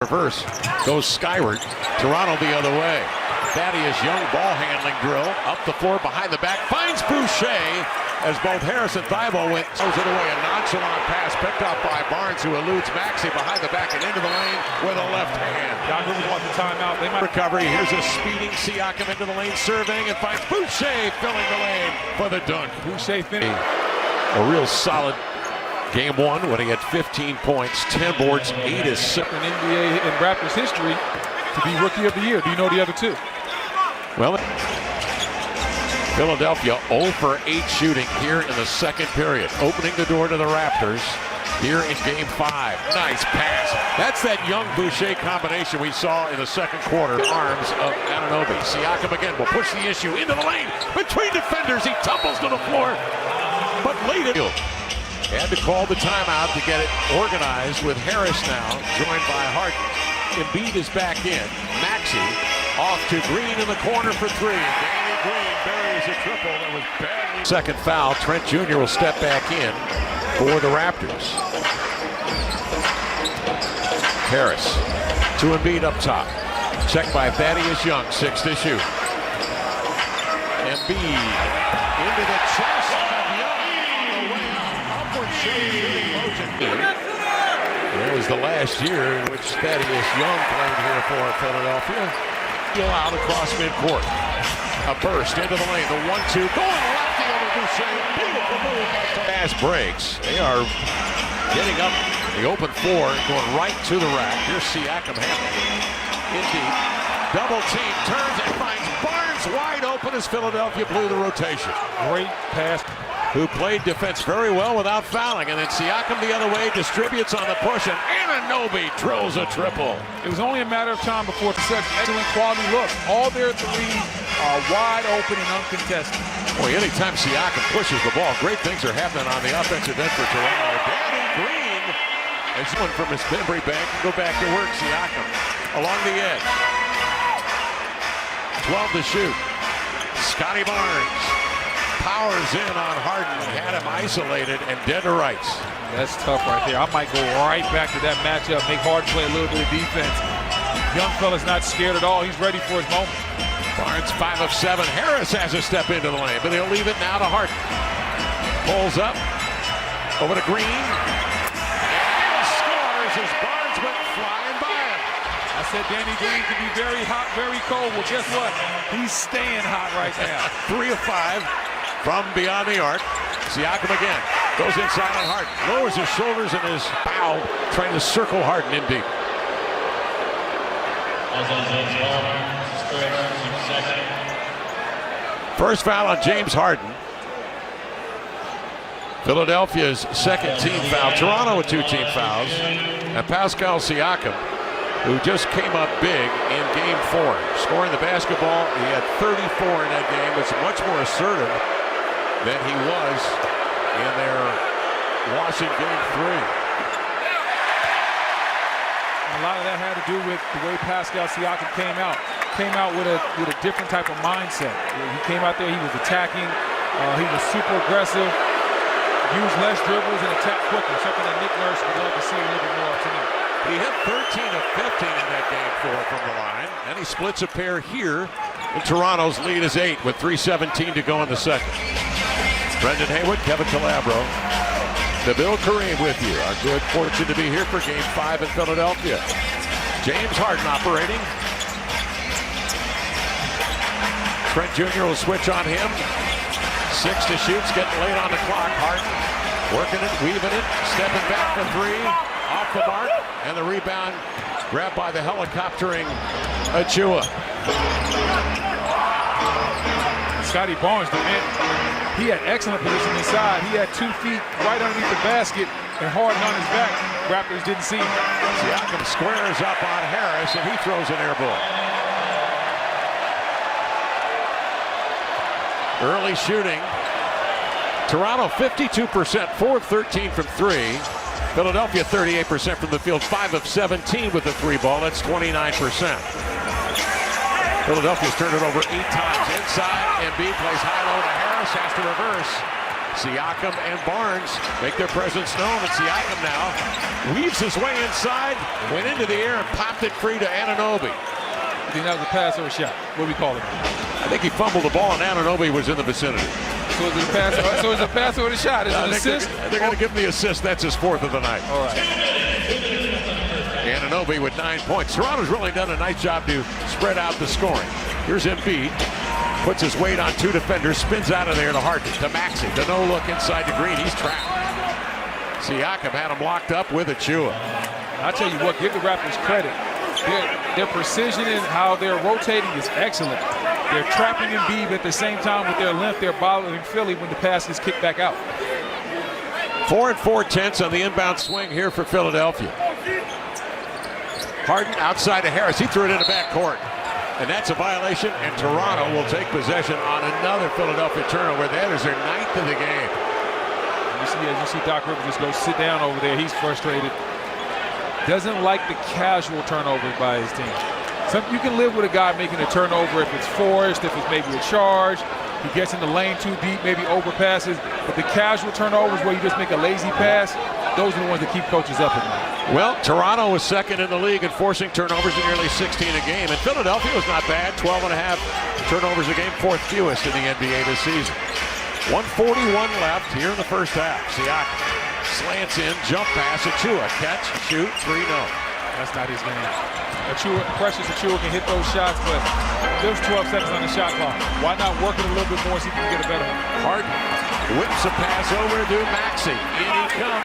Reverse goes skyward. Toronto the other way. Thaddeus Young ball handling drill up the floor behind the back, finds Boucher as both Harris and Thibault went. Throws it away. A nonchalant pass picked up by Barnes, who eludes Maxey behind the back and into the lane with a left hand. Yahoo wants the timeout. They might recovery. Here's a speeding Siakam into the lane, serving and finds Boucher filling the lane for the dunk. Boucher finished. A real solid game one when he had 15 points, 10 boards, 8 assists. In NBA and Raptors history to be Rookie of the Year. Do you know the other two? Well, Philadelphia 0 for 8 shooting here in the second period, opening the door to the Raptors here in game 5. Nice pass. That's that Young Boucher combination we saw in the second quarter. Arms of Anunoby. Siakam again will push the issue into the lane between defenders. He tumbles to the floor, but late it. Had to call the timeout to get it organized with Harris now, joined by Harden. Embiid is back in. Maxey off to Green in the corner for 3. Danny Green buries a triple that was badly. Second foul. Trent Jr. will step back in for the Raptors. Harris to Embiid up top. Checked by Thaddeus Young, 6 to shoot. Embiid into the chest of Young on the way out. Upward shooting motion. It was the last year in which Thaddeus Young played here for Philadelphia. He'll out across midcourt. A burst into the lane. The 1-2 going lefty over Boucher. Beautiful move. Fast breaks. They are getting up the open floor and going right to the rack. Here's Siakam handling. In deep. Double team. Turns and finds Barnes wide open as Philadelphia blew the rotation. Great pass. Who played defense very well without fouling. And then Siakam the other way distributes on the push, and Anunoby drills a triple. It was only a matter of time before such excellent quality look. All their threes are wide open and uncontested. Boy, anytime Siakam pushes the ball, great things are happening on the offensive end for Toronto. Danny Green, as one from his memory bank, can go back to work. Siakam along the edge. 12 to shoot. Scotty Barnes powers in on Harden, had him isolated and dead to rights. That's tough right there. I might go right back to that matchup, make Harden play a little bit of defense. Young fella's not scared at all. He's ready for his moment. Barnes 5 of 7. Harris has a step into the lane, but he'll leave it now to Harden. Pulls up, over to Green, and scores as Barnes went flying by him. I said Danny Green can be very hot, very cold. Well, guess what? He's staying hot right now. 3 of 5. From beyond the arc, Siakam again goes inside on Harden, lowers his shoulders and his bow, trying to circle Harden in deep. First foul on James Harden. Philadelphia's second team foul. Toronto with 2 team fouls. And Pascal Siakam, who just came up big in game 4. Scoring the basketball, he had 34 in that game. Was much more assertive than he was in their loss in game 3. A lot of that had to do with the way Pascal Siakam came out. Came out with a different type of mindset. He came out there, he was attacking, he was super aggressive, used less dribbles and attacked quicker, something that Nick Nurse would love to see a little bit more of tonight. He hit 13 of 15 in that game 4 from the line, and he splits a pair here, and Toronto's lead is 8 with 3:17 to go in the second. Brendan Haywood, Kevin Calabro, Nabil Kareem with you. Our good fortune to be here for game 5 in Philadelphia. James Harden operating. Trent Jr. will switch on him. 6 to shoot, getting late on the clock. Harden working it, weaving it, stepping back for 3. Off the mark, and the rebound grabbed by the helicoptering Achua. Scotty Barnes, the man, he had excellent position inside. He had 2 feet right underneath the basket and Harden on his back. Raptors didn't see him. Siakam squares up on Harris, and he throws an air ball. Early shooting. Toronto 52%, 4 of 13 from 3. Philadelphia 38% from the field, 5 of 17 with the 3 ball. That's 29%. Philadelphia's turned it over 8 times inside. Embiid plays high-low to Harris, has to reverse. Siakam and Barnes make their presence known, and Siakam now weaves his way inside, went into the air and popped it free to Anunoby. I think that was a pass or a shot. What do we call it? I think he fumbled the ball and Anunoby was in the vicinity. So is it a pass? So is it a pass or a shot? Is it an assist? They're going to give him the assist. That's his 4th of the night. All right. Anunoby with 9 points. Toronto's really done a nice job to spread out the scoring. Here's Embiid. Puts his weight on 2 defenders. Spins out of there to Harden. To Maxey. The no look inside to Green. He's trapped. Siakam had him locked up with Achua. I'll tell you what, give the Raptors credit. Their precision in how they're rotating is excellent. They're trapping Embiid at the same time with their length. They're bothering Philly when the pass is kicked back out. 4 4/10 on the inbound swing here for Philadelphia. Harden outside to Harris. He threw it in the backcourt. And that's a violation, and Toronto will take possession on another Philadelphia turnover. That is their 9th of the game. As you see Doc Rivers just go sit down over there. He's frustrated. Doesn't like the casual turnovers by his team. You can live with a guy making a turnover if it's forced, if it's maybe a charge. He gets in the lane too deep, maybe overpasses. But the casual turnovers where you just make a lazy pass, those are the ones that keep coaches up at night. Well, Toronto was 2nd in the league in forcing turnovers at nearly 16 a game. And Philadelphia was not bad, 12.5 turnovers a game, 4th fewest in the NBA this season. 1:41 left here in the first half. Siakam slants in, jump pass, Achua, catch, shoot, 3 no. That's not his game. Precious Achua can hit those shots, but there's 12 seconds on the shot clock. Why not work it a little bit more so you can get a better one? Harden whips a pass over to Maxey. In he comes.